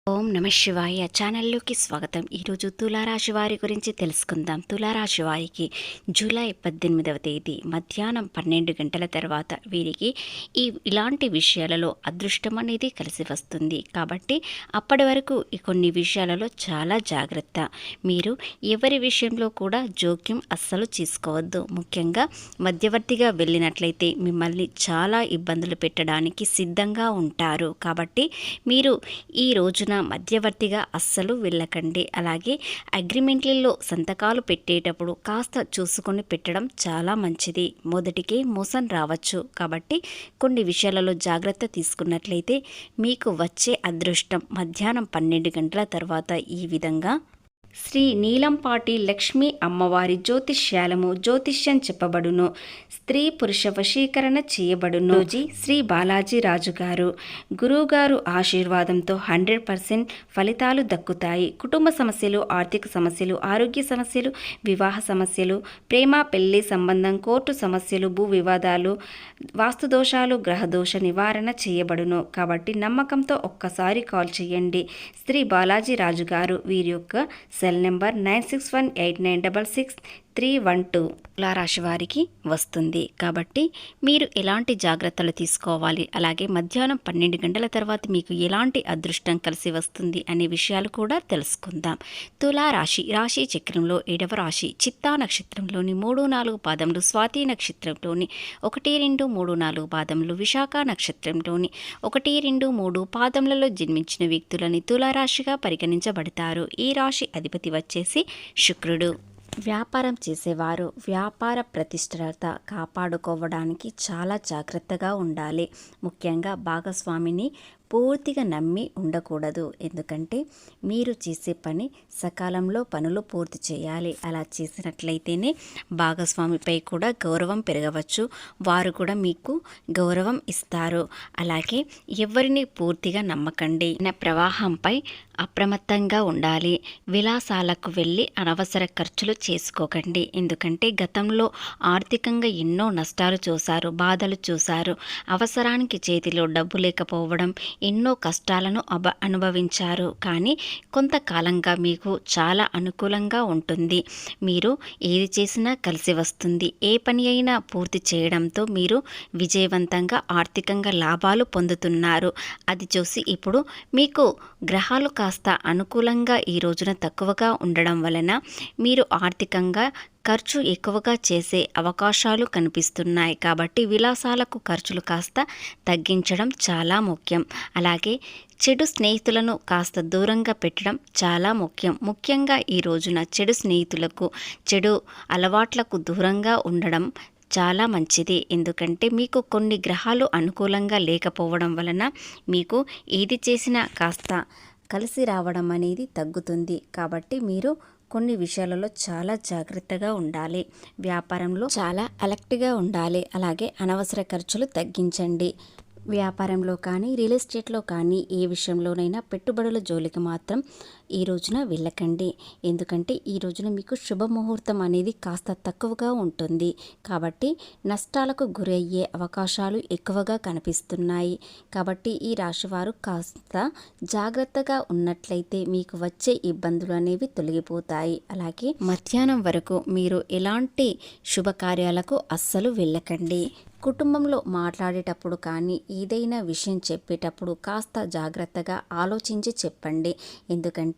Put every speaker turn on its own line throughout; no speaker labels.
ఓం నమ శివాయ ఛానల్లోకి స్వాగతం. ఈరోజు తులారాశి వారి గురించి తెలుసుకుందాం. తులారాశి వారికి జూలై 18వ తేదీ మధ్యాహ్నం 12 గంటల తర్వాత వీరికి ఇలాంటి విషయాలలో అదృష్టం అనేది కలిసి వస్తుంది. కాబట్టి అప్పటి వరకు కొన్ని విషయాలలో చాలా జాగ్రత్త. మీరు ఎవరి విషయంలో కూడా జోక్యం అస్సలు చేసుకోవద్దు. ముఖ్యంగా మధ్యవర్తిగా వెళ్ళినట్లయితే మిమ్మల్ని చాలా ఇబ్బందులు పెట్టడానికి సిద్ధంగా ఉంటారు. కాబట్టి మీరు ఈ రోజున మధ్యవర్తిగా అస్సలు వెళ్ళకండి. అలాగే అగ్రిమెంట్లలో సంతకాలు పెట్టేటప్పుడు కాస్త చూసుకొని పెట్టడం చాలా మంచిది. మొదటికే మోసం రావచ్చు. కాబట్టి కొన్ని విషయాలలో జాగ్రత్త తీసుకున్నట్లయితే మీకు వచ్చే అదృష్టం మధ్యాహ్నం 12 గంటల తర్వాత ఈ విధంగా శ్రీ నీలంపాటి లక్ష్మీ అమ్మవారి జ్యోతిష్యం చెప్పబడును. స్త్రీ పురుష వశీకరణ చేయబడును. శ్రీ బాలాజీ రాజు గారు గురువుగారు ఆశీర్వాదంతో 100% ఫలితాలు దక్కుతాయి. కుటుంబ సమస్యలు, ఆర్థిక సమస్యలు, ఆరోగ్య సమస్యలు, వివాహ సమస్యలు, ప్రేమ పెళ్లి సంబంధం, కోర్టు సమస్యలు, భూ వివాదాలు, వాస్తుదోషాలు, గ్రహదోష నివారణ చేయబడును. కాబట్టి నమ్మకంతో ఒక్కసారి కాల్ చేయండి. శ్రీ బాలాజీ రాజు గారు. వీరి యొక్క సెల్ నెంబర్ 9618666312 తులారాశి వారికి వస్తుంది. కాబట్టి మీరు ఎలాంటి జాగ్రత్తలు తీసుకోవాలి, అలాగే మధ్యాహ్నం 12 గంటల తర్వాత మీకు ఎలాంటి అదృష్టం కలిసి వస్తుంది అనే విషయాలు కూడా తెలుసుకుందాం. తులారాశి రాశి చక్రంలో 7వ రాశి. చిత్తా నక్షత్రంలోని 3-4 పాదములు, స్వాతి నక్షత్రంలోని 1-2-3-4 పాదములు, విశాఖ నక్షత్రంలోని 1-2-3 పాదములలో జన్మించిన వ్యక్తులని తులారాశిగా పరిగణించబడతారు. ఈ రాశి అధిపతి వచ్చేసి శుక్రుడు. వ్యాపారం చేసేవారు వ్యాపార ప్రతిష్టత కాపాడుకోవడానికి చాలా జాగ్రత్తగా ఉండాలి. ముఖ్యంగా భాగస్వామిని పూర్తిగా నమ్మి ఉండకూడదు. ఎందుకంటే మీరు చేసే పని సకాలంలో పనులు పూర్తి చేయాలి. అలా చేసినట్లయితేనే భాగస్వామిపై కూడా గౌరవం పెరగవచ్చు. వారు కూడా మీకు గౌరవం ఇస్తారు. అలాగే ఎవరిని పూర్తిగా నమ్మకండి. ప్రవాహంపై అప్రమత్తంగా ఉండాలి. విలాసాలకు వెళ్ళి అనవసర ఖర్చులు చేసుకోకండి. ఎందుకంటే గతంలో ఆర్థికంగా ఎన్నో నష్టాలు చూశారు, బాధలు చూశారు. అవసరానికి చేతిలో డబ్బు లేకపోవడం, ఎన్నో కష్టాలను అనుభవించారు. కానీ కొంతకాలంగా మీకు చాలా అనుకూలంగా ఉంటుంది. మీరు ఏది చేసినా కలిసి వస్తుంది. ఏ పని అయినా పూర్తి చేయడంతో మీరు విజయవంతంగా ఆర్థికంగా లాభాలు పొందుతున్నారు. అది చూసి ఇప్పుడు మీకు గ్రహాలు కాస్త అనుకూలంగా ఈ రోజున తక్కువగా ఉండడం వలన మీరు ఆర్థికంగా ఖర్చు ఎక్కువగా చేసే అవకాశాలు కనిపిస్తున్నాయి. కాబట్టి విలాసాలకు ఖర్చులు కాస్త తగ్గించడం చాలా ముఖ్యం. అలాగే చెడు స్నేహితులను కాస్త దూరంగా పెట్టడం చాలా ముఖ్యం. ముఖ్యంగా ఈ రోజున చెడు స్నేహితులకు, చెడు అలవాట్లకు దూరంగా ఉండడం చాలా మంచిది. ఎందుకంటే మీకు కొన్ని గ్రహాలు అనుకూలంగా లేకపోవడం వలన మీకు ఏది చేసినా కాస్త కలిసి రావడం అనేది తగ్గుతుంది. కాబట్టి మీరు కొన్ని విషయాలలో చాలా జాగ్రత్తగా ఉండాలి. వ్యాపారంలో చాలా అలర్ట్గా ఉండాలి. అలాగే అనవసర ఖర్చులు తగ్గించండి. వ్యాపారంలో కానీ, రియల్ ఎస్టేట్లో కానీ, ఏ విషయంలోనైనా పెట్టుబడుల జోలికి మాత్రం ఈ రోజున వెళ్ళకండి. ఎందుకంటే ఈ రోజున మీకు శుభముహూర్తం అనేది కాస్త తక్కువగా ఉంటుంది. కాబట్టి నష్టాలకు గురయ్యే అవకాశాలు ఎక్కువగా కనిపిస్తున్నాయి. కాబట్టి ఈ రాశివారు కాస్త జాగ్రత్తగా ఉన్నట్లయితే మీకు వచ్చే ఇబ్బందులు అనేవి తొలగిపోతాయి. అలాగే మధ్యాహ్నం వరకు మీరు ఎలాంటి శుభకార్యాలకు అస్సలు వెళ్ళకండి. కుటుంబంలో మాట్లాడేటప్పుడు కానీ, ఏదైనా విషయం చెప్పేటప్పుడు కాస్త జాగ్రత్తగా ఆలోచించి చెప్పండి. ఎందుకంటే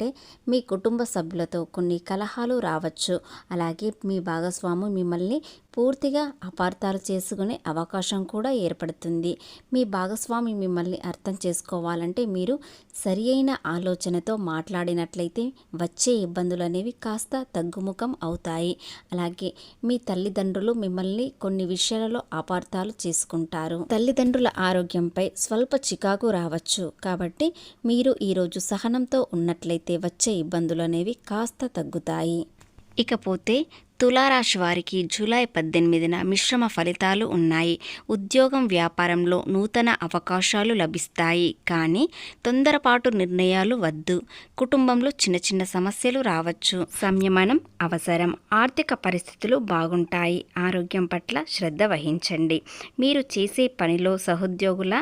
మీ కుటుంబ సభ్యులతో కొన్ని కలహాలు రావచ్చు. అలాగే మీ భాగస్వామి మిమ్మల్ని పూర్తిగా అపార్థాలు చేసుకునే అవకాశం కూడా ఏర్పడుతుంది. మీ భాగస్వామి మిమ్మల్ని అర్థం చేసుకోవాలంటే మీరు సరి అయిన ఆలోచనతో మాట్లాడినట్లయితే వచ్చే ఇబ్బందులు అనేవి కాస్త తగ్గుముఖం అవుతాయి. అలాగే మీ తల్లిదండ్రులు మిమ్మల్ని కొన్ని విషయాలలో అపార్థాలు చేసుకుంటారు. తల్లిదండ్రుల ఆరోగ్యంపై స్వల్ప చికాకు రావచ్చు. కాబట్టి మీరు ఈరోజు సహనంతో ఉన్నట్లయితే వచ్చే ఇబ్బందులు అనేవి కాస్త తగ్గుతాయి. ఇకపోతే తులారాశి వారికి జూలై 18న మిశ్రమ ఫలితాలు ఉన్నాయి. ఉద్యోగం, వ్యాపారంలో నూతన అవకాశాలు లభిస్తాయి. కానీ తొందరపాటు నిర్ణయాలు వద్దు. కుటుంబంలో చిన్న చిన్న సమస్యలు రావచ్చు. సంయమనం అవసరం. ఆర్థిక పరిస్థితులు బాగుంటాయి. ఆరోగ్యం పట్ల శ్రద్ధ వహించండి. మీరు చేసే పనిలో సహోద్యోగుల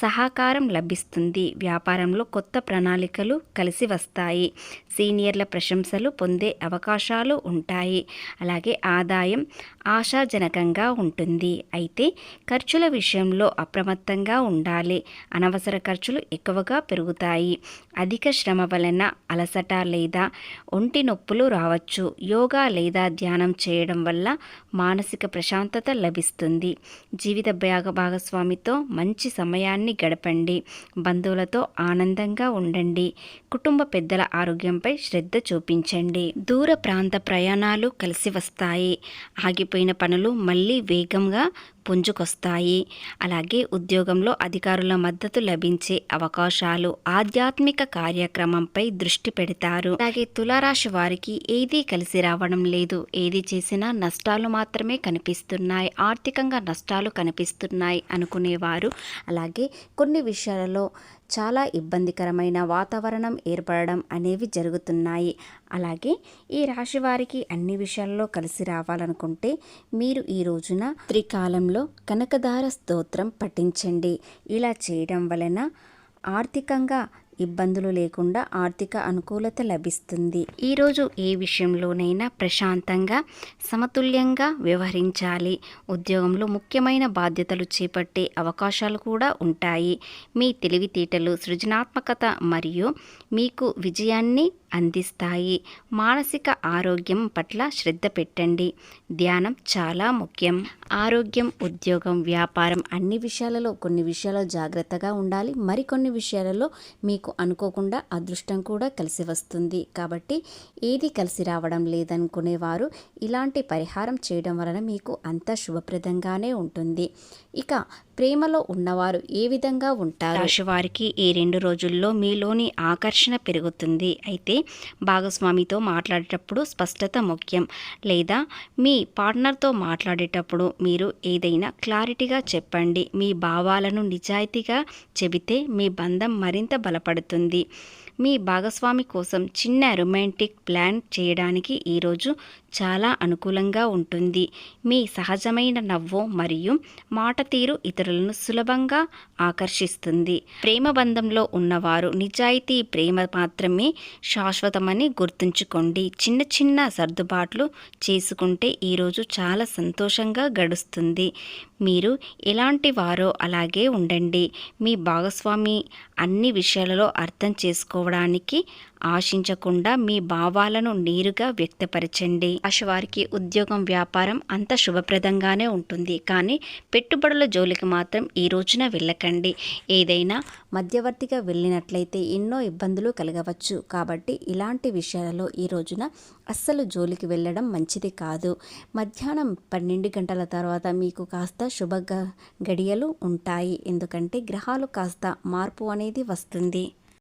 సహకారం లభిస్తుంది. వ్యాపారంలో కొత్త ప్రణాళికలు కలిసి వస్తాయి. సీనియర్ల ప్రశంసలు పొందే అవకాశాలు ఉంటాయి. అలాగే ఆదాయం ఆశాజనకంగా ఉంటుంది. అయితే ఖర్చుల విషయంలో అప్రమత్తంగా ఉండాలి. అనవసర ఖర్చులు ఎక్కువగా పెరుగుతాయి. అధిక శ్రమ వలన అలసట లేదా ఒంటి నొప్పులు రావచ్చు. యోగా లేదా ధ్యానం చేయడం వల్ల మానసిక ప్రశాంతత లభిస్తుంది. జీవిత భాగస్వామితో మంచి సమయాన్ని గడపండి. బంధువులతో ఆనందంగా ఉండండి. కుటుంబ పెద్దల ఆరోగ్యంపై శ్రద్ధ చూపించండి. దూర ప్రాంత ప్రయాణాలు కలిసి వస్తాయి. ఆగిపోయిన పనులు మళ్ళీ వేగంగా పుంజుకొస్తాయి. అలాగే ఉద్యోగంలో అధికారుల మద్దతు లభించే అవకాశాలు. ఆధ్యాత్మిక కార్యక్రమంపై దృష్టి పెడతారు. అలాగే తులారాశి వారికి ఏదీ కలిసి రావడం లేదు. ఏది చేసినా నష్టాలు మాత్రమే కనిపిస్తున్నాయి. ఆర్థికంగా నష్టాలు కనిపిస్తున్నాయి అనుకునేవారు అలాగే కొన్ని విషయాలలో చాలా ఇబ్బందికరమైన వాతావరణం ఏర్పడడం అనేవి జరుగుతున్నాయి. అలాగే ఈ రాశి వారికి అన్ని విషయాల్లో కలిసి రావాలనుకుంటే మీరు ఈ రోజున త్రికాలంలో కనకదార స్తోత్రం పఠించండి. ఇలా చేయడం వలన ఆర్థికంగా ఇబ్బందులు లేకుండా ఆర్థిక అనుకూలత లభిస్తుంది. ఈరోజు ఏ విషయంలోనైనా ప్రశాంతంగా సమతుల్యంగా వ్యవహరించాలి. ఉద్యోగంలో ముఖ్యమైన బాధ్యతలు చేపట్టే అవకాశాలు కూడా ఉంటాయి. మీ తెలివితేటలు, సృజనాత్మకత మరియు మీకు విజయాన్ని అందిస్తాయి. మానసిక ఆరోగ్యం పట్ల శ్రద్ధ పెట్టండి. ధ్యానం చాలా ముఖ్యం. ఆరోగ్యం, ఉద్యోగం, వ్యాపారం అన్ని విషయాలలో కొన్ని విషయాల్లో జాగ్రత్తగా ఉండాలి. మరికొన్ని విషయాలలో మీకు అనుకోకుండా అదృష్టం కూడా కలిసి వస్తుంది. కాబట్టి ఏది కలిసి రావడం లేదనుకునేవారు ఇలాంటి పరిహారం చేయడం వలన మీకు అంత శుభప్రదంగానే ఉంటుంది. ఇక ప్రేమలో ఉన్నవారు ఏ విధంగా ఉంటారు? రాశి వారికి ఈ 2 రోజుల్లో మీలోని ఆకర్షణ పెరుగుతుంది. అయితే భాగస్వామితో మాట్లాడేటప్పుడు స్పష్టత ముఖ్యం. లేదా మీ పార్ట్నర్తో మాట్లాడేటప్పుడు మీరు ఏదైనా క్లారిటీగా చెప్పండి. మీ భావాలను నిజాయితీగా చెబితే మీ బంధం మరింత బలపడుతుంది. మీ భాగస్వామి కోసం చిన్న రొమాంటిక్ ప్లాన్ చేయడానికి ఈరోజు చాలా అనుకూలంగా ఉంటుంది. మీ సహజమైన నవ్వు మరియు మాట తీరు ఇతరులను సులభంగా ఆకర్షిస్తుంది. ప్రేమ బంధంలో ఉన్నవారు నిజాయితీ, ప్రేమ మాత్రమే శాశ్వతమని గుర్తుంచుకోండి. చిన్న చిన్న సర్దుబాట్లు చేసుకుంటే ఈరోజు చాలా సంతోషంగా గడుస్తుంది. మీరు ఎలాంటి వారో అలాగే ఉండండి. మీ భాగస్వామి అన్ని విషయాలలో అర్థం చేసుకోవడానికి ఆశించకుండా మీ భావాలను నేరుగా వ్యక్తపరచండి. రాశివారికి ఉద్యోగం, వ్యాపారం అంత శుభప్రదంగానే ఉంటుంది. కానీ పెట్టుబడుల జోలికి మాత్రం ఈ రోజున వెళ్ళకండి. ఏదైనా మధ్యవర్తిగా వెళ్ళినట్లయితే ఎన్నో ఇబ్బందులు కలగవచ్చు. కాబట్టి ఇలాంటి విషయాలలో ఈ రోజున అస్సలు జోలికి వెళ్ళడం మంచిది కాదు. మధ్యాహ్నం 12 గంటల తర్వాత మీకు కాస్త శుభ గడియలు ఉంటాయి. ఎందుకంటే గ్రహాలు కాస్త మార్పు అనేది వస్తుంది.